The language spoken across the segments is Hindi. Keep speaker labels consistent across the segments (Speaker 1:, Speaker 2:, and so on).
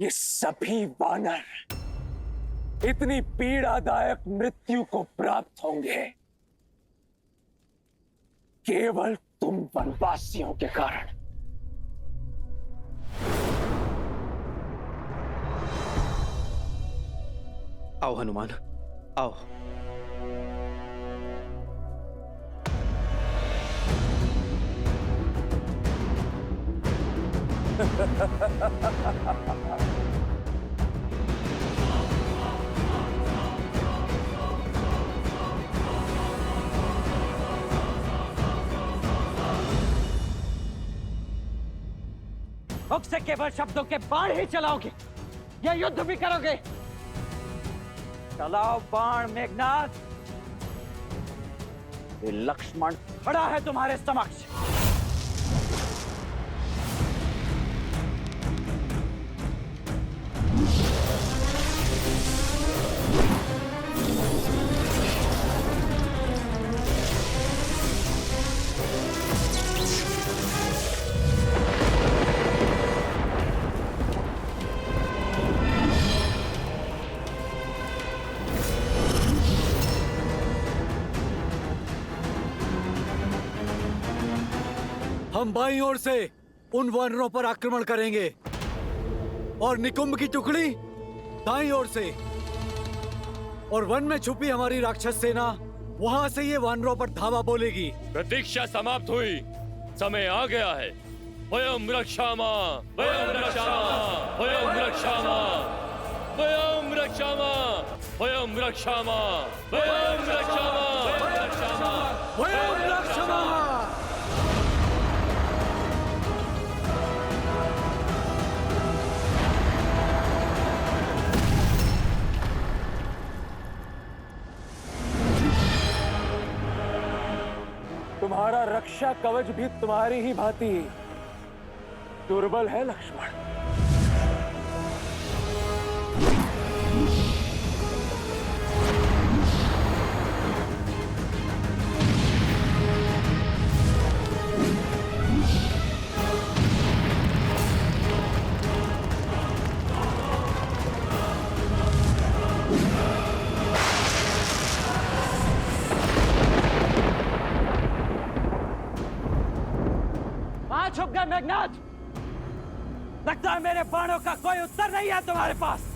Speaker 1: ये सभी वानर इतनी पीड़ादायक मृत्यु को प्राप्त होंगे केवल तुम वनवासियों के कारण।
Speaker 2: आओ हनुमान, आओ।
Speaker 3: मुख से केवल शब्दों के बाण ही चलाओगे या युद्ध भी करोगे? चलाओ बाण मेघनाथ। ये लक्ष्मण खड़ा है तुम्हारे समक्ष।
Speaker 4: हम बाईं ओर से उन वानरों पर आक्रमण करेंगे और निकुंभ की टुकड़ी दाईं ओर से, और वन में छुपी हमारी राक्षस सेना वहां से ये वानरों पर धावा बोलेगी।
Speaker 5: प्रतीक्षा समाप्त हुई, समय आ गया है। वयम रक्षामा, वयम रक्षामा, वयम रक्षामा, वयम रक्षामा, वयम रक्षामा, वयम रक्षामा, वयम रक्षामा,
Speaker 4: वयम रक्षामा।
Speaker 1: तुम्हारा रक्षा कवच भी तुम्हारी ही भांति दुर्बल है लक्ष्मण।
Speaker 3: छुप गए मेघनाथ। लगता है मेरे बाणों का कोई उत्तर नहीं है तुम्हारे पास।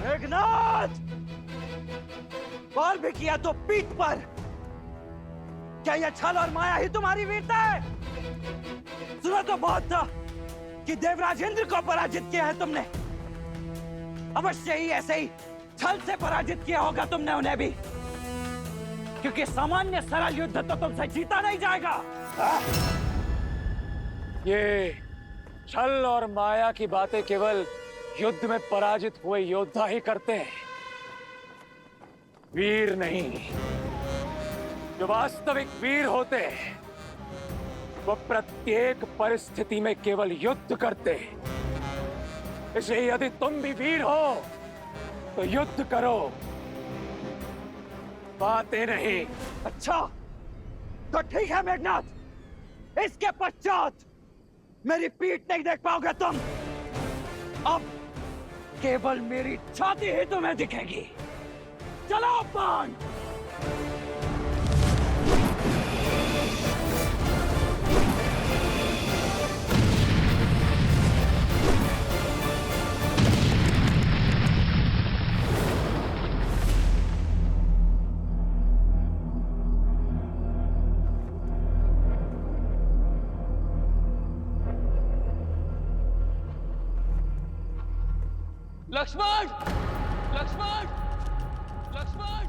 Speaker 3: मेघनाथ, बाल भी किया तो पीठ पर। क्या यह छल और माया ही तुम्हारी वीरता है? सुना तो बहुत था कि देवराज इंद्र को पराजित किया है तुमने। अवश्य ही ऐसे ही छल से पराजित किया होगा तुमने उन्हें भी, क्योंकि सामान्य सरल युद्ध तो तुमसे जीता नहीं जाएगा।
Speaker 1: ये छल और माया की बातें केवल युद्ध में पराजित हुए योद्धा ही करते हैं, वीर नहीं। जो वास्तविक वीर होते हैं वो प्रत्येक परिस्थिति में केवल युद्ध करते हैं। इसलिए यदि तुम भी वीर हो तो युद्ध करो, बातें नहीं।
Speaker 3: अच्छा तो ठीक है मेघनाथ, इसके पश्चात मेरी पीठ नहीं देख पाओगे तुम। अब केवल मेरी छाती ही तुम्हें दिखेगी। चलो बाण।
Speaker 5: लक्ष्मण, लक्ष्मण, लक्ष्मण।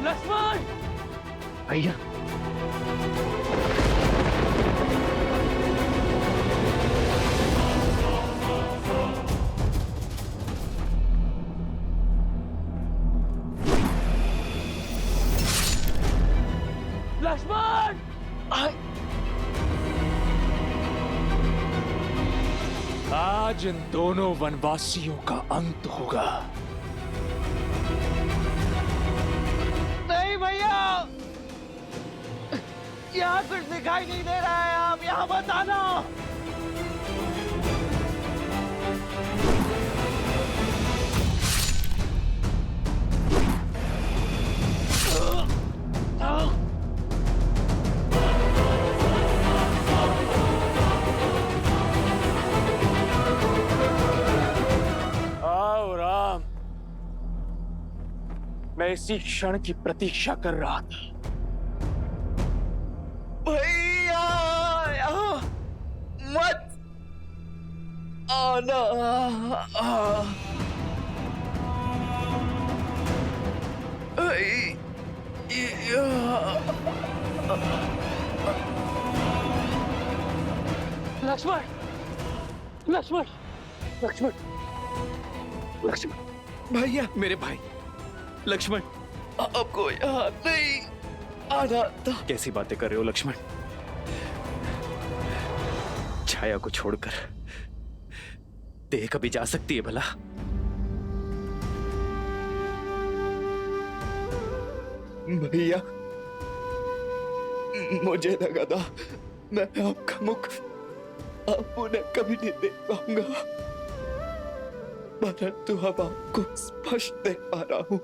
Speaker 3: लक्ष्मण!
Speaker 2: भैया
Speaker 3: लक्ष्मण!
Speaker 1: आज इन दोनों वनवासियों का अंत होगा।
Speaker 3: नहीं भैया, यहाँ कुछ दिखाई नहीं दे रहा है, आप यहाँ मत आना।
Speaker 1: आओ राम, मैं इसी क्षण की प्रतीक्षा कर रहा था।
Speaker 3: भैया यहाँ मत आना। लक्ष्मण! लक्ष्मण! लक्ष्मण! लक्ष्मण!
Speaker 2: भैया मेरे भाई लक्ष्मण
Speaker 3: आपको यहाँ नहीं आना था।
Speaker 2: कैसी बातें कर रहे हो लक्ष्मण? छाया को छोड़कर देह कभी जा सकती है भला?
Speaker 6: भैया मुझे लगा था मैं आपका मुख आप उन्हें कभी नहीं देख पाऊंगा, परंतु अब आपको स्पष्ट देख पा रहा हूं।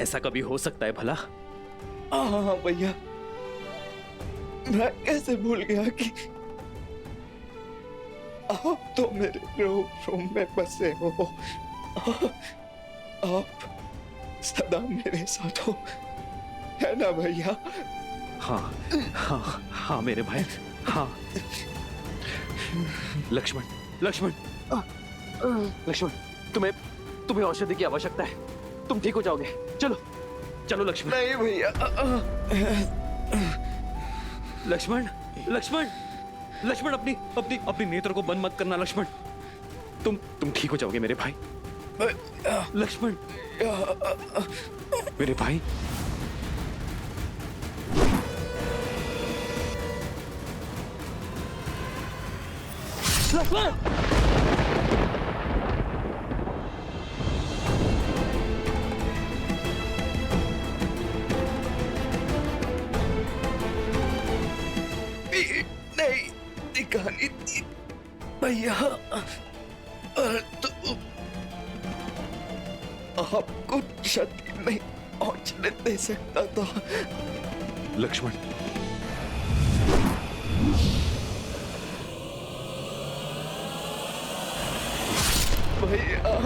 Speaker 2: ऐसा कभी हो सकता है भला?
Speaker 6: हाँ भैया, मैं कैसे भूल गया कि आप तो मेरे रूम में बसे हो। आप सदा मेरे साथ हो, है ना भैया?
Speaker 2: हाँ हाँ हाँ मेरे भाई, हाँ। लक्ष्मण लक्ष्मण लक्ष्मण, तुम्हें औषधि की आवश्यकता है। तुम ठीक हो जाओगे। चलो चलो लक्ष्मण।
Speaker 6: नहीं भैया।
Speaker 2: लक्ष्मण लक्ष्मण लक्ष्मण, अपनी अपनी अपनी नेत्र को बंद मत करना लक्ष्मण। तुम ठीक हो जाओगे मेरे भाई। लक्ष्मण मेरे भाई।
Speaker 3: लक्ष्मण!
Speaker 6: नहीं दिखानी थी भैया, तो आपको क्षति नहीं पहुंचने दे सकता था।
Speaker 2: लक्ष्मण
Speaker 6: भैया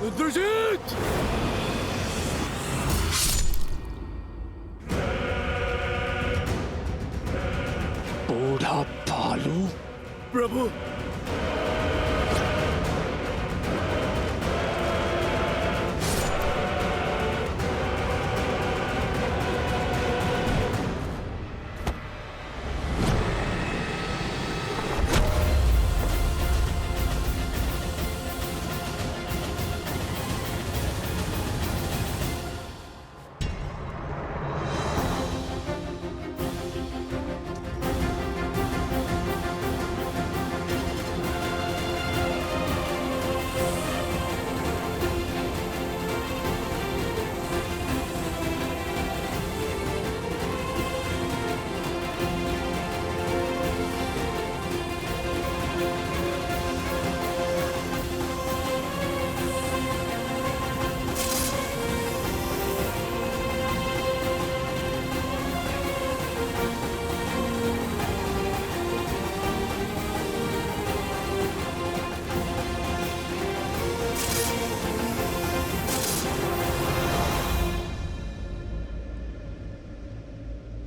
Speaker 4: रुद्रजीत!
Speaker 1: बूढ़ा भालू।
Speaker 4: प्रभु,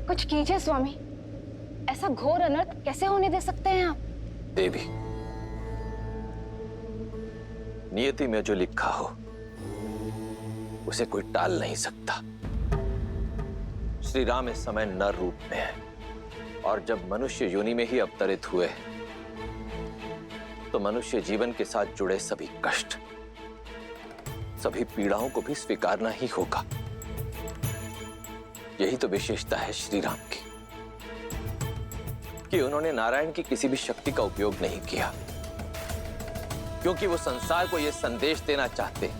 Speaker 7: कुछ कीजिए स्वामी, ऐसा घोर अनर्थ कैसे होने दे सकते हैं आप?
Speaker 8: देवी, नियति में जो लिखा हो उसे कोई टाल नहीं सकता। श्री राम इस समय नर रूप में है और जब मनुष्य योनि में ही अवतरित हुए तो मनुष्य जीवन के साथ जुड़े सभी कष्ट, सभी पीड़ाओं को भी स्वीकारना ही होगा। यही तो विशेषता है श्री राम की कि उन्होंने नारायण की किसी भी शक्ति का उपयोग नहीं किया, क्योंकि वो संसार को यह संदेश देना चाहते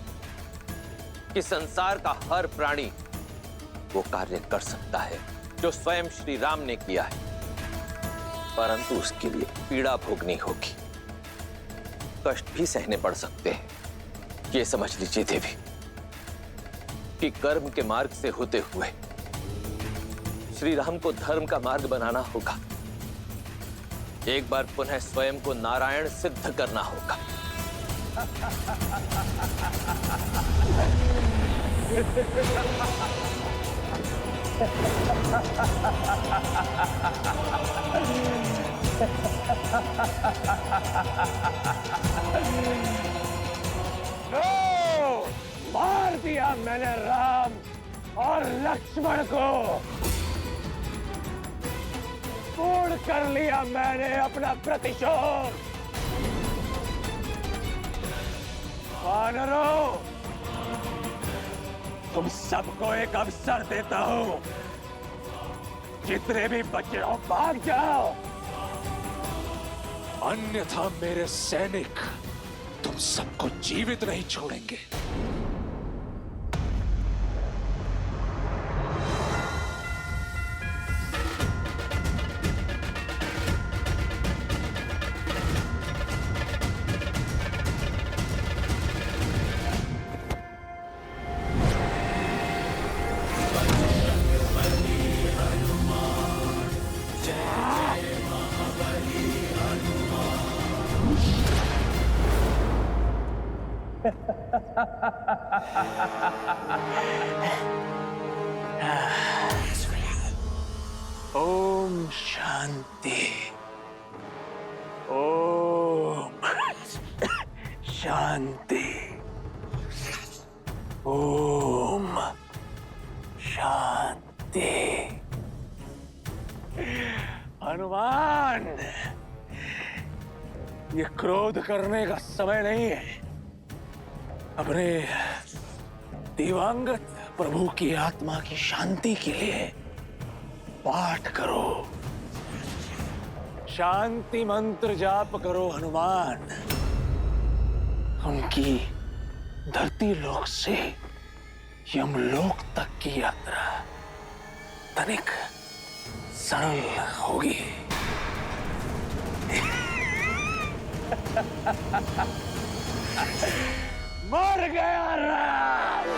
Speaker 8: कि संसार का हर प्राणी वो कार्य कर सकता है जो स्वयं श्री राम ने किया है, परंतु उसके लिए पीड़ा भोगनी होगी, कष्ट भी सहने पड़ सकते हैं। ये समझ लीजिए देवी कि कर्म के मार्ग से होते हुए श्री राम को धर्म का मार्ग बनाना होगा। एक बार पुनः स्वयं को नारायण सिद्ध करना होगा।
Speaker 1: मार दिया मैंने राम और लक्ष्मण को, पूर्ण कर लिया मैंने अपना प्रतिशोध। वानरों, तुम सबको एक अवसर देता हूं, जितने भी बचे हो भाग जाओ, अन्यथा मेरे सैनिक तुम सबको जीवित नहीं छोड़ेंगे।
Speaker 3: ओम शांति, ओम शांति, ओम शांति।
Speaker 1: हनुमान, ये क्रोध करने का समय नहीं है। अपने दिवंगत प्रभु की आत्मा की शांति के लिए पाठ करो। शांति मंत्र जाप करो हनुमान। उनकी धरती लोक से यमलोक तक की यात्रा तनिक सरल होगी। मर गया राम।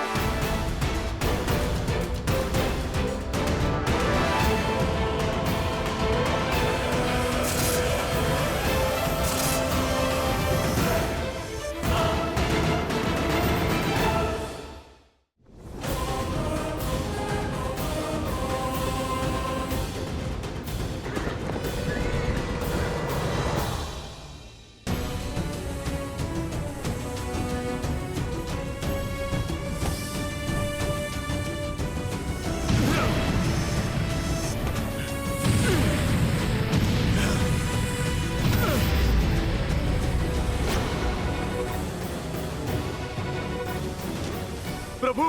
Speaker 6: प्रभु,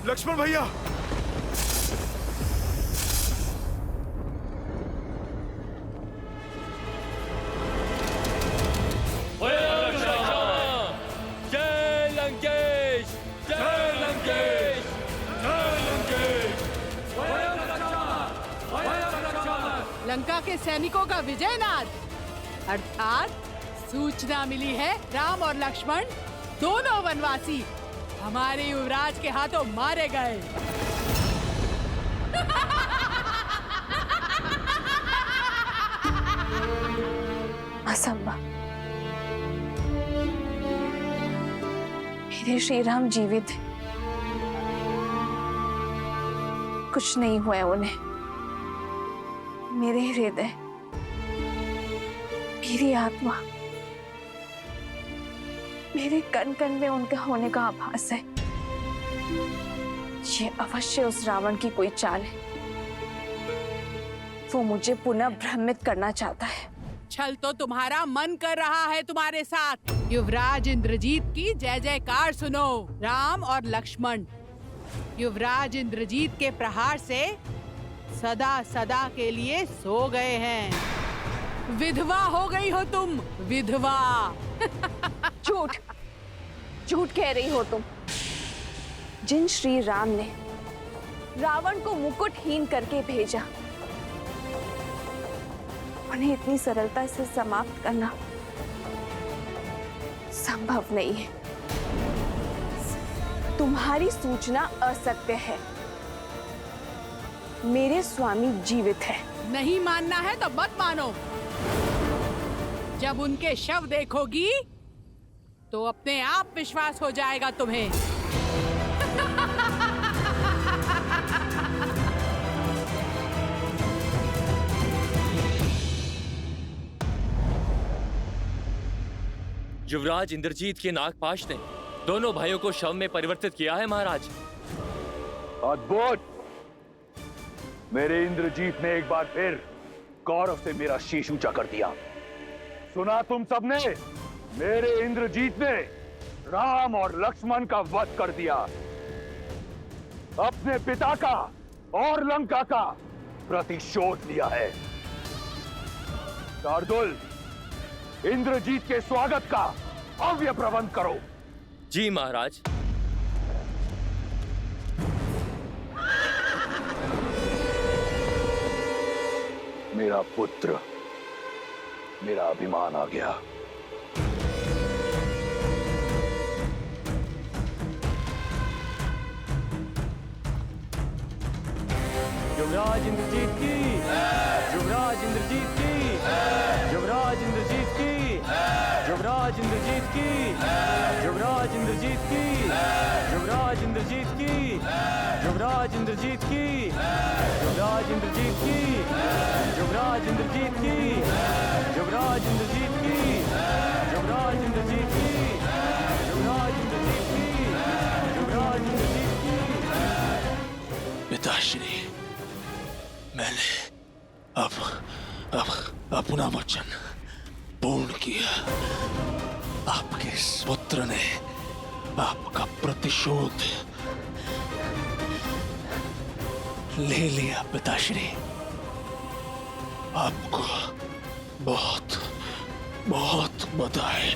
Speaker 6: लक्ष्मण भैया।
Speaker 5: जय लंकेश, जय लंकेश, जय लंकेश।
Speaker 9: लंका के सैनिकों का विजय नाद, अर्थात सूचना मिली है राम और लक्ष्मण दोनों वनवासी हमारे युवराज के हाथों मारे गए।
Speaker 7: असंभव। मेरे श्री राम जीवित हैं। कुछ नहीं हुआ है उन्हें। मेरे हृदय, मेरी आत्मा, मेरे कण कण में उनका होने का आभास है। ये अवश्य उस रावण की कोई चाल है। वो मुझे पुनः भ्रमित करना चाहता है।
Speaker 9: छल तो तुम्हारा मन कर रहा है तुम्हारे साथ। युवराज इंद्रजीत की जय जयकार सुनो। राम और लक्ष्मण युवराज इंद्रजीत के प्रहार से सदा सदा के लिए सो गए हैं। विधवा हो गई हो तुम, विधवा।
Speaker 7: झूठ, झूठ कह रही हो तुम। जिन श्री राम ने रावण को मुकुटहीन करके भेजा, उन्हें इतनी सरलता से समाप्त करना संभव नहीं है। तुम्हारी सूचना असत्य है। मेरे स्वामी जीवित है।
Speaker 9: नहीं मानना है तो मत मानो। जब उनके शव देखोगी तो अपने आप विश्वास हो जाएगा तुम्हें।
Speaker 5: युवराज इंद्रजीत के नागपाश ने दोनों भाइयों को शव में परिवर्तित किया है महाराज।
Speaker 10: अद्भुत। मेरे इंद्रजीत ने एक बार फिर गौरव से मेरा शीश ऊंचा कर दिया। सुना तुम सबने? मेरे इंद्रजीत ने राम और लक्ष्मण का वध कर दिया। अपने पिता का और लंका का प्रतिशोध लिया है। शार्दुल, इंद्रजीत के स्वागत का भव्य प्रबंध करो।
Speaker 5: जी महाराज।
Speaker 10: मेरा पुत्र, मेरा अभिमान आ गया।
Speaker 5: युवराज इंद्रजीत की, युवराज इंद्रजीत की, युवराज इंद्रजीत की, युवराज इंद्रजीत की, युवराज इंद्रजीत की, युवराज इंद्रजीत की, युवराज इंद्रजीत की, युवराज इंद्रजीत की, युवराज इंद्रजीत की, युवराज इंद्रजीत की, युवराज इंद्रजीत की, युवराज इंद्रजीत की, युवराज इंद्रजीत की।
Speaker 1: पिताश्री, मैंने अब अपना वचन पूर्ण किया। आपके इस पुत्र ने आपका प्रतिशोध ले लिया। पिताश्री, आपको
Speaker 10: बहुत बहुत बधाई।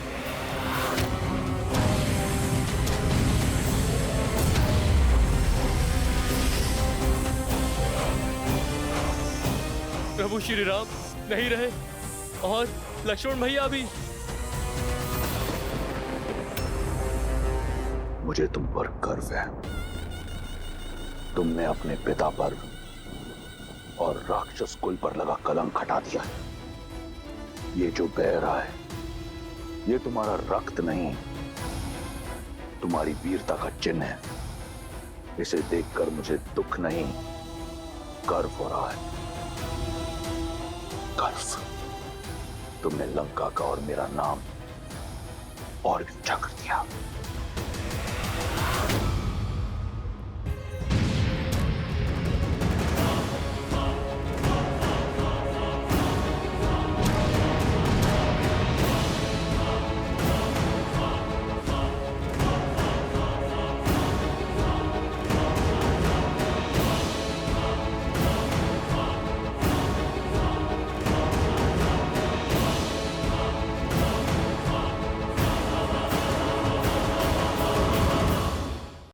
Speaker 5: प्रभु श्री राम नहीं रहे और लक्ष्मण भैया भी।
Speaker 10: मुझे तुम पर गर्व है। तुमने अपने पिता पर और राक्षस कुल पर लगा कलंक हटा दिया है। ये जो बह रहा है, ये तुम्हारा रक्त नहीं, तुम्हारी वीरता का चिन्ह है। इसे देखकर मुझे दुख नहीं, गर्व हो रहा है। गर्व। तुमने लंका का और मेरा नाम और भी ऊंचा कर दिया।